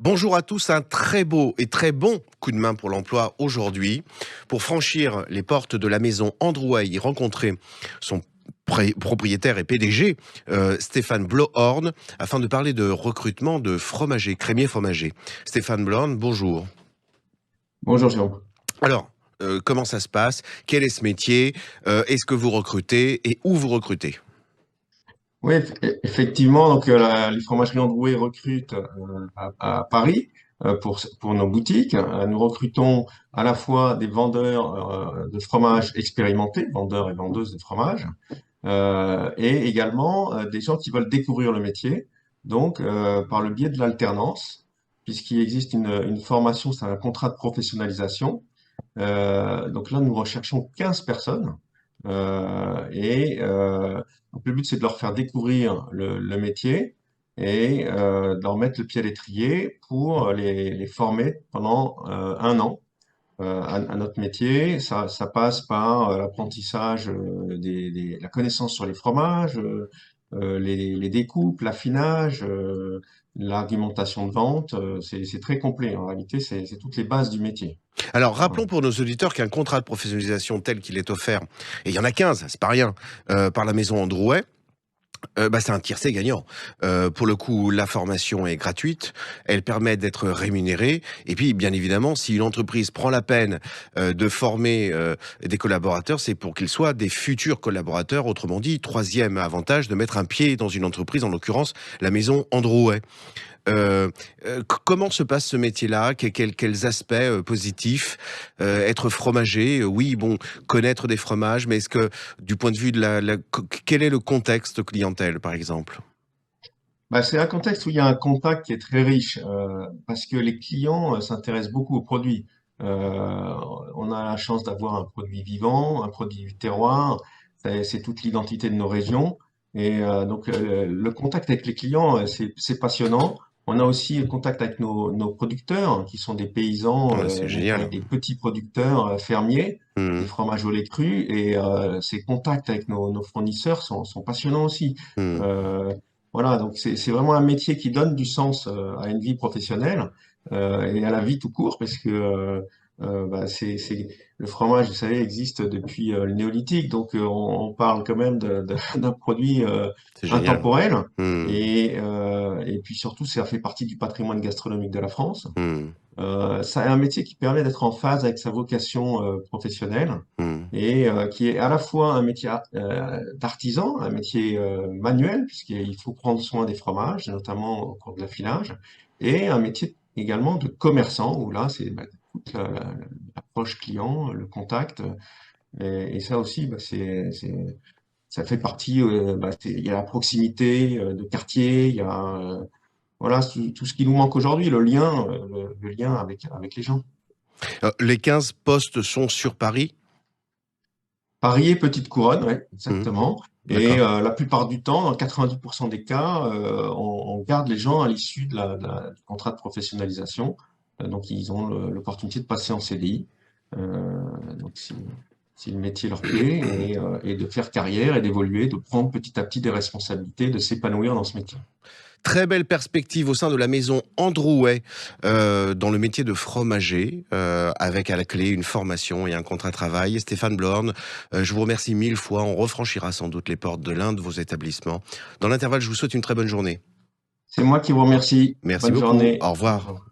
Bonjour à tous, un très beau et très bon coup de main pour l'emploi aujourd'hui. Pour franchir les portes de la maison Androuet et rencontrer son propriétaire et PDG, Stéphane Blohorn, afin de parler de recrutement de fromagers, crémiers fromagers. Stéphane Blohorn, bonjour. Bonjour Jérôme. Alors, comment ça se passe? Quel est ce métier? Est-ce que vous recrutez et où vous recrutez? Oui, effectivement, donc les fromageries Androuet recrutent à Paris pour nos boutiques. Nous recrutons à la fois des vendeurs de fromage expérimentés, vendeurs et vendeuses de fromage, et également des gens qui veulent découvrir le métier, donc par le biais de l'alternance, puisqu'il existe une formation, c'est un contrat de professionnalisation. Donc là, nous recherchons 15 personnes. Donc le but, c'est de leur faire découvrir le métier et de leur mettre le pied à l'étrier pour les former pendant un an à notre métier. Ça passe par l'apprentissage, la connaissance sur les fromages, les découpes, l'affinage, l'argumentation de vente. C'est très complet. En réalité, c'est toutes les bases du métier. Alors, Voilà. rappelons pour nos auditeurs qu'un contrat de professionnalisation tel qu'il est offert, et il y en a 15, c'est pas rien, par la maison Androuet, c'est un tiercé gagnant. Pour le coup, la formation est gratuite, elle permet d'être rémunérée et puis, bien évidemment, si une entreprise prend la peine, de former, des collaborateurs, c'est pour qu'ils soient des futurs collaborateurs. Autrement dit, 3e avantage de mettre un pied dans une entreprise, en l'occurrence la maison Androuet. Heu Comment se passe ce métier-là? Quels aspects, positifs? Être fromager, oui, bon, connaître des fromages, mais est-ce que du point de vue de la quel est le contexte clientèle, par exemple? Bah, c'est un contexte où il y a un contact qui est très riche, parce que les clients s'intéressent beaucoup aux produits. On a la chance d'avoir un produit vivant, un produit du terroir, c'est toute l'identité de nos régions. Donc le contact avec les clients, c'est passionnant. On a aussi le contact avec nos producteurs, qui sont des paysans, Ouais, c'est donc génial. avec des petits producteurs fermiers, des Mmh. fromages au lait cru. Et ces contacts avec nos fournisseurs sont passionnants aussi. Mmh. Euh, voilà, donc c'est vraiment un métier qui donne du sens à une vie professionnelle et à la vie tout court, parce que le fromage, vous savez, existe depuis le néolithique, donc on parle quand même d'un produit C'est génial. intemporel, Mmh. et puis surtout, ça fait partie du patrimoine gastronomique de la France. Mmh. C'est un métier qui permet d'être en phase avec sa vocation professionnelle Mmh. et qui est à la fois un métier d'artisan, un métier manuel, puisqu'il faut prendre soin des fromages, notamment au cours de l'affinage, et un métier également de commerçant, où là, c'est toute l'approche client, le contact, et ça aussi, ça fait partie, il y a la proximité de quartier, il y a voilà, tout ce qui nous manque aujourd'hui, le lien, le lien avec les gens. Les 15 postes sont sur Paris? Paris et Petite Couronne, ouais, Mmh. exactement. Et D'accord. la plupart du temps, dans 90% des cas, on garde les gens à l'issue du contrat de professionnalisation. Donc, ils ont l'opportunité de passer en CDI. Donc, si le métier leur plaît, et de faire carrière et d'évoluer, de prendre petit à petit des responsabilités, de s'épanouir dans ce métier. Très belle perspective au sein de la maison Androuet, dans le métier de fromager, avec à la clé une formation et un contrat de travail. Stéphane Blohorn, je vous remercie 1000 fois. On refranchira sans doute les portes de l'un de vos établissements. Dans l'intervalle, je vous souhaite une très bonne journée. C'est moi qui vous remercie. Merci Bonne beaucoup. journée. Au Au revoir. revoir.